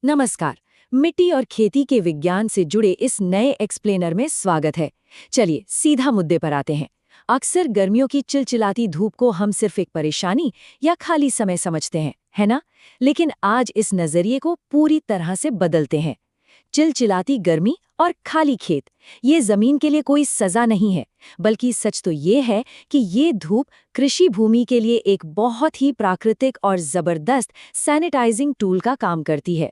नमस्कार। मिट्टी और खेती के विज्ञान से जुड़े इस नए एक्सप्लेनर में स्वागत है। चलिए सीधा मुद्दे पर आते हैं। अक्सर गर्मियों की चिलचिलाती धूप को हम सिर्फ एक परेशानी या खाली समय समझते हैं, है ना? लेकिन आज इस नजरिए को पूरी तरह से बदलते हैं। चिलचिलाती गर्मी और खाली खेत, ये जमीन के लिए कोई सजा नहीं है, बल्कि सच तो ये है कि ये धूप कृषि भूमि के लिए एक बहुत ही प्राकृतिक और जबरदस्त सैनिटाइजिंग टूल का काम करती है।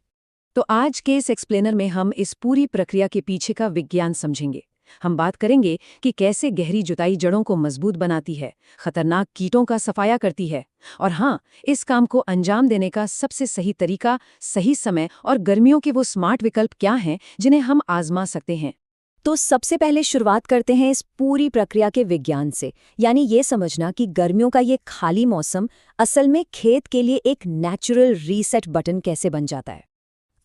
तो आज के इस एक्सप्लेनर में हम इस पूरी प्रक्रिया के पीछे का विज्ञान समझेंगे। हम बात करेंगे कि कैसे गहरी जुताई जड़ों को मजबूत बनाती है, खतरनाक कीटों का सफाया करती है, और हाँ, इस काम को अंजाम देने का सबसे सही तरीका, सही समय और गर्मियों के वो स्मार्ट विकल्प क्या हैं जिन्हें हम आजमा सकते हैं। तो सबसे पहले शुरुआत करते हैं इस पूरी प्रक्रिया के विज्ञान से, यानी ये समझना कि गर्मियों का ये खाली मौसम असल में खेत के लिए एक नेचुरल रीसेट बटन कैसे बन जाता है।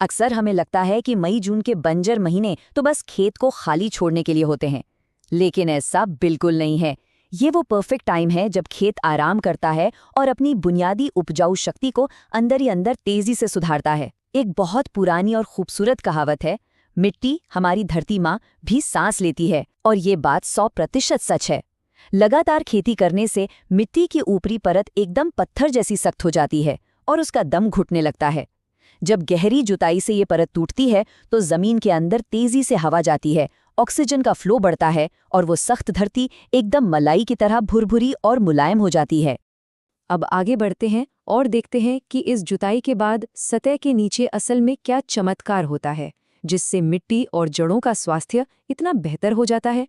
अक्सर हमें लगता है कि मई जून के बंजर महीने तो बस खेत को खाली छोड़ने के लिए होते हैं, लेकिन ऐसा बिल्कुल नहीं है। ये वो परफेक्ट टाइम है जब खेत आराम करता है और अपनी बुनियादी उपजाऊ शक्ति को अंदर ही अंदर तेजी से सुधारता है। एक बहुत पुरानी और खूबसूरत कहावत है, मिट्टी हमारी धरती माँ भी सांस लेती है, और ये बात 100% सच है। लगातार खेती करने से मिट्टी की ऊपरी परत एकदम पत्थर जैसी सख्त हो जाती है और उसका दम घुटने लगता है। जब गहरी जुताई से ये परत टूटती है तो जमीन के अंदर तेजी से हवा जाती है, ऑक्सीजन का फ्लो बढ़ता है और वो सख्त धरती एकदम मलाई की तरह भुरभुरी और मुलायम हो जाती है। अब आगे बढ़ते हैं और देखते हैं कि इस जुताई के बाद सतह के नीचे असल में क्या चमत्कार होता है, जिससे मिट्टी और जड़ों का स्वास्थ्य इतना बेहतर हो जाता है।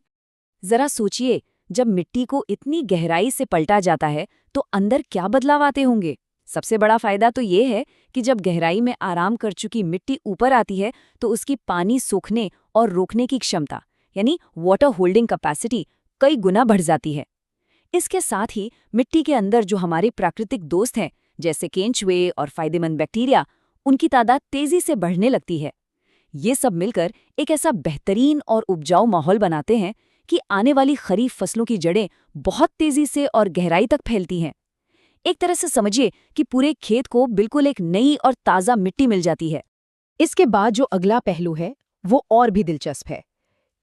जरा सोचिए, जब मिट्टी को इतनी गहराई से पलटा जाता है तो अंदर क्या बदलाव आते होंगे। सबसे बड़ा फायदा तो ये है कि जब गहराई में आराम कर चुकी मिट्टी ऊपर आती है तो उसकी पानी सोखने और रोकने की क्षमता, यानी वाटर होल्डिंग कैपेसिटी, कई गुना बढ़ जाती है। इसके साथ ही मिट्टी के अंदर जो हमारे प्राकृतिक दोस्त हैं, जैसे केंचुए और फायदेमंद बैक्टीरिया, उनकी तादाद तेजी से बढ़ने लगती है। ये सब मिलकर एक ऐसा बेहतरीन और उपजाऊ माहौल बनाते हैं कि आने वाली खरीफ फसलों की जड़ें बहुत तेजी से और गहराई तक फैलती हैं। एक तरह से समझिए कि पूरे खेत को बिल्कुल एक नई और ताज़ा मिट्टी मिल जाती है। इसके बाद जो अगला पहलू है वो और भी दिलचस्प है,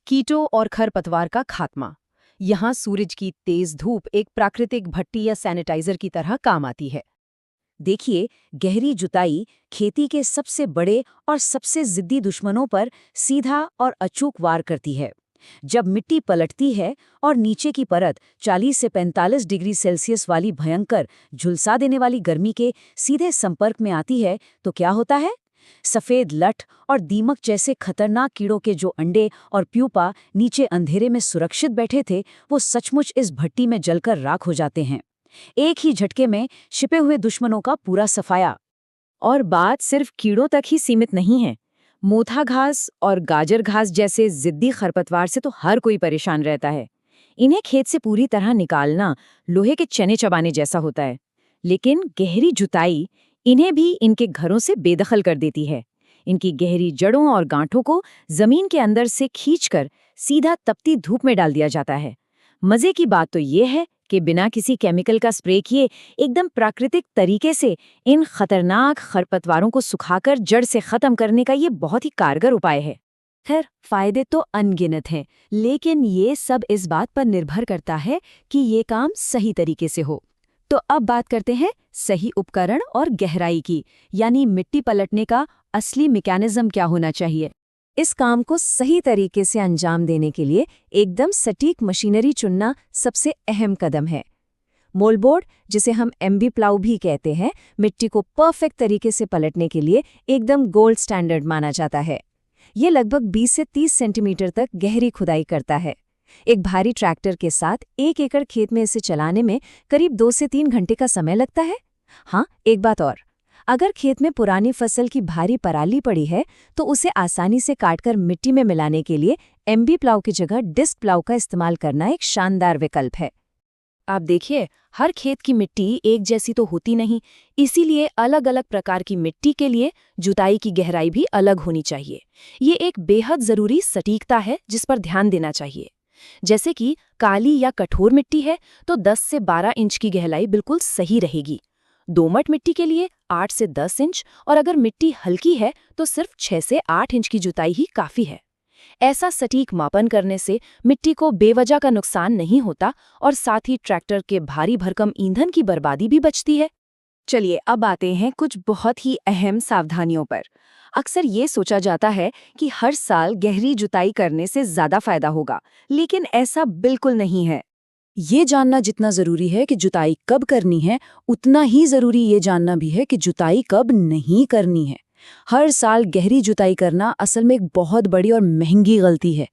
कीटों और खरपतवार का खात्मा। यहाँ सूरज की तेज धूप एक प्राकृतिक भट्टी या सैनिटाइजर की तरह काम आती है। देखिए, गहरी जुताई खेती के सबसे बड़े और सबसे जिद्दी दुश्मनों पर सीधा और अचूक वार करती है। जब मिट्टी पलटती है और नीचे की परत 40 से 45 डिग्री सेल्सियस वाली भयंकर झुलसा देने वाली गर्मी के सीधे संपर्क में आती है तो क्या होता है? सफेद लठ और दीमक जैसे खतरनाक कीड़ों के जो अंडे और प्यूपा नीचे अंधेरे में सुरक्षित बैठे थे, वो सचमुच इस भट्टी में जलकर राख हो जाते हैं। एक ही झटके में छिपे हुए दुश्मनों का पूरा सफाया। और बात सिर्फ कीड़ों तक ही सीमित नहीं है। मोथा घास और गाजर घास जैसे जिद्दी खरपतवार से तो हर कोई परेशान रहता है। इन्हें खेत से पूरी तरह निकालना लोहे के चने चबाने जैसा होता है, लेकिन गहरी जुताई इन्हें भी इनके घरों से बेदखल कर देती है। इनकी गहरी जड़ों और गांठों को जमीन के अंदर से खींचकर सीधा तपती धूप में डाल दिया जाता है। मजे की बात तो ये है कि बिना किसी केमिकल का स्प्रे किए एकदम प्राकृतिक तरीके से इन खतरनाक खरपतवारों को सुखाकर जड़ से खत्म करने का ये बहुत ही कारगर उपाय है। खैर, फायदे तो अनगिनत हैं, लेकिन ये सब इस बात पर निर्भर करता है कि ये काम सही तरीके से हो। तो अब बात करते हैं सही उपकरण और गहराई की, यानी मिट्टी पलटने का असली मैकेनिज्म क्या होना चाहिए। इस काम को सही तरीके से अंजाम देने के लिए एकदम सटीक मशीनरी चुनना सबसे अहम कदम है। मोल्डबोर्ड, जिसे हम एमबी प्लाऊ भी कहते हैं, मिट्टी को परफेक्ट तरीके से पलटने के लिए एकदम गोल्ड स्टैंडर्ड माना जाता है। ये लगभग 20 से 30 सेंटीमीटर तक गहरी खुदाई करता है। एक भारी ट्रैक्टर के साथ 1 एकड़ खेत में इसे चलाने में करीब 2 से 3 घंटे का समय लगता है। हाँ, एक बात और, अगर खेत में पुरानी फसल की भारी पराली पड़ी है तो उसे आसानी से काटकर मिट्टी में मिलाने के लिए एमबी प्लाऊ की जगह डिस्क प्लाऊ का इस्तेमाल करना एक शानदार विकल्प है। आप देखिए, हर खेत की मिट्टी एक जैसी तो होती नहीं, इसीलिए अलग अलग प्रकार की मिट्टी के लिए जुताई की गहराई भी अलग होनी चाहिए। ये एक बेहद जरूरी सटीकता है जिस पर ध्यान देना चाहिए। जैसे कि काली या कठोर मिट्टी है तो 10 से 12 इंच की गहराई बिल्कुल सही रहेगी। दोमट मिट्टी के लिए 8 से 10 इंच और अगर मिट्टी हल्की है तो सिर्फ 6 से 8 इंच की जुताई ही काफी है। ऐसा सटीक मापन करने से मिट्टी को बेवजह का नुकसान नहीं होता और साथ ही ट्रैक्टर के भारी भरकम ईंधन की बर्बादी भी बचती है। चलिए अब आते हैं कुछ बहुत ही अहम सावधानियों पर। अक्सर ये सोचा जाता है कि हर साल गहरी जुताई करने से ज्यादा फायदा होगा, लेकिन ऐसा बिल्कुल नहीं है। ये जानना जितना जरूरी है कि जुताई कब करनी है, उतना ही जरूरी ये जानना भी है कि जुताई कब नहीं करनी है। हर साल गहरी जुताई करना असल में एक बहुत बड़ी और महंगी गलती है।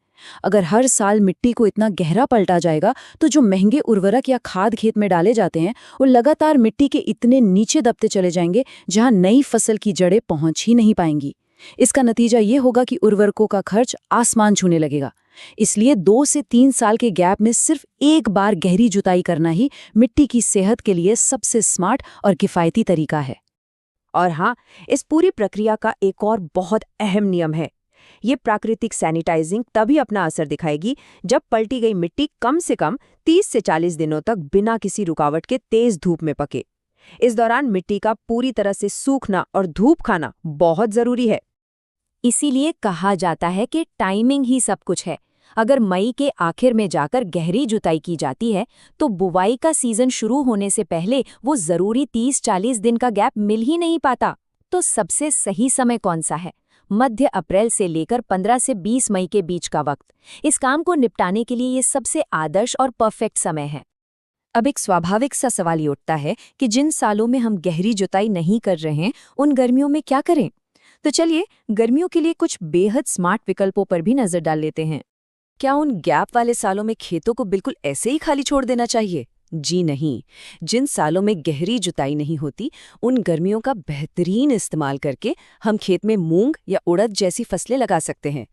अगर हर साल मिट्टी को इतना गहरा पलटा जाएगा तो जो महंगे उर्वरक या खाद खेत में डाले जाते हैं वो लगातार मिट्टी के इतने नीचे दबते चले जाएंगे जहां नई फसल की जड़ें पहुंच ही नहीं पाएंगी। इसका नतीजा ये होगा कि उर्वरकों का खर्च आसमान छूने लगेगा। इसलिए 2 से 3 साल के गैप में सिर्फ एक बार गहरी जुताई करना ही मिट्टी की सेहत के लिए सबसे स्मार्ट और किफायती तरीका है। और हाँ, इस पूरी प्रक्रिया का एक और बहुत अहम नियम है। ये प्राकृतिक सैनिटाइजिंग तभी अपना असर दिखाएगी जब पलटी गई मिट्टी कम से कम 30 से 40 दिनों तक बिना किसी रुकावट के तेज धूप में पके। इस दौरान मिट्टी का पूरी तरह से सूखना और धूप खाना बहुत जरूरी है। इसीलिए कहा जाता है कि टाइमिंग ही सब कुछ है। अगर मई के आखिर में जाकर गहरी जुताई की जाती है तो बुवाई का सीजन शुरू होने से पहले वो जरूरी 30-40 दिन का गैप मिल ही नहीं पाता। तो सबसे सही समय कौन सा है? मध्य अप्रैल से लेकर 15 से 20 मई के बीच का वक्त। इस काम को निपटाने के लिए ये सबसे आदर्श और परफेक्ट समय है। अब एक स्वाभाविक सा सवाल ये उठता है कि जिन सालों में हम गहरी जुताई नहीं कर रहे हैं, उन गर्मियों में क्या करें? तो चलिए गर्मियों के लिए कुछ बेहद स्मार्ट विकल्पों पर भी नजर डाल लेते हैं। क्या उन गैप वाले सालों में खेतों को बिल्कुल ऐसे ही खाली छोड़ देना चाहिए? जी नहीं। जिन सालों में गहरी जुताई नहीं होती, उन गर्मियों का बेहतरीन इस्तेमाल करके हम खेत में मूंग या उड़द जैसी फसलें लगा सकते हैं।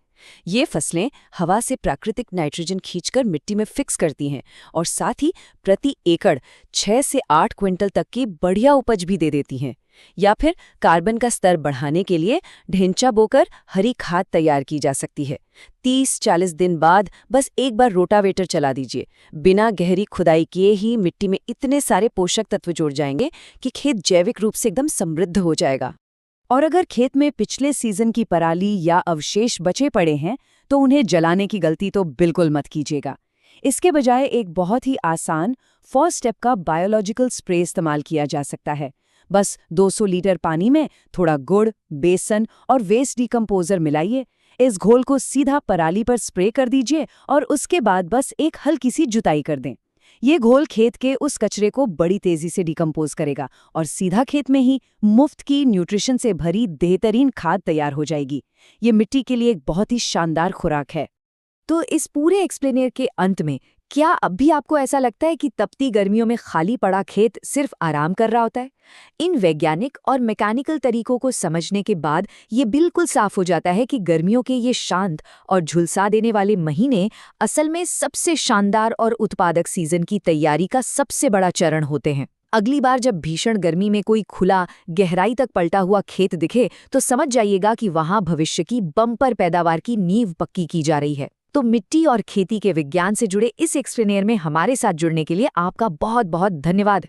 ये फसलें हवा से प्राकृतिक नाइट्रोजन खींचकर मिट्टी में फिक्स करती हैं और साथ ही प्रति एकड़ 6 से 8 क्विंटल तक की बढ़िया उपज भी दे देती हैं। या फिर कार्बन का स्तर बढ़ाने के लिए ढेंचा बोकर हरी खाद तैयार की जा सकती है। 30-40 दिन बाद बस एक बार रोटावेटर चला दीजिए। बिना गहरी खुदाई किए ही मिट्टी में इतने सारे पोषक तत्व जुड़ जाएंगे कि खेत जैविक रूप से एकदम समृद्ध हो जाएगा। और अगर खेत में पिछले सीजन की पराली या अवशेष बचे पड़े हैं तो उन्हें जलाने की गलती तो बिल्कुल मत कीजिएगा। इसके बजाय एक बहुत ही आसान 4 स्टेप का बायोलॉजिकल स्प्रे इस्तेमाल किया जा सकता है। बस 200 लीटर पानी में थोड़ा गुड़, बेसन और वेस्ट डिकम्पोजर मिलाइए। इस घोल को सीधा पराली पर स्प्रे कर दीजिए और उसके बाद बस एक हल्की सी जुताई कर दें। ये घोल खेत के उस कचरे को बड़ी तेजी से डिकम्पोज करेगा और सीधा खेत में ही मुफ्त की न्यूट्रिशन से भरी बेहतरीन खाद तैयार हो जाएगी। ये मिट्टी के लिए एक बहुत ही शानदार खुराक है। तो इस पूरे एक्सप्लेनर के अंत में क्या अब भी आपको ऐसा लगता है कि तपती गर्मियों में खाली पड़ा खेत सिर्फ आराम कर रहा होता है? इन वैज्ञानिक और मैकेनिकल तरीकों को समझने के बाद ये बिल्कुल साफ हो जाता है कि गर्मियों के ये शांत और झुलसा देने वाले महीने असल में सबसे शानदार और उत्पादक सीजन की तैयारी का सबसे बड़ा चरण होते हैं। अगली बार जब भीषण गर्मी में कोई खुला, गहराई तक पलटा हुआ खेत दिखे तो समझ जाइएगा कि वहां भविष्य की बम्पर पैदावार की नींव पक्की की जा रही है। तो मिट्टी और खेती के विज्ञान से जुड़े इस एक्सप्लेनर में हमारे साथ जुड़ने के लिए आपका बहुत बहुत धन्यवाद।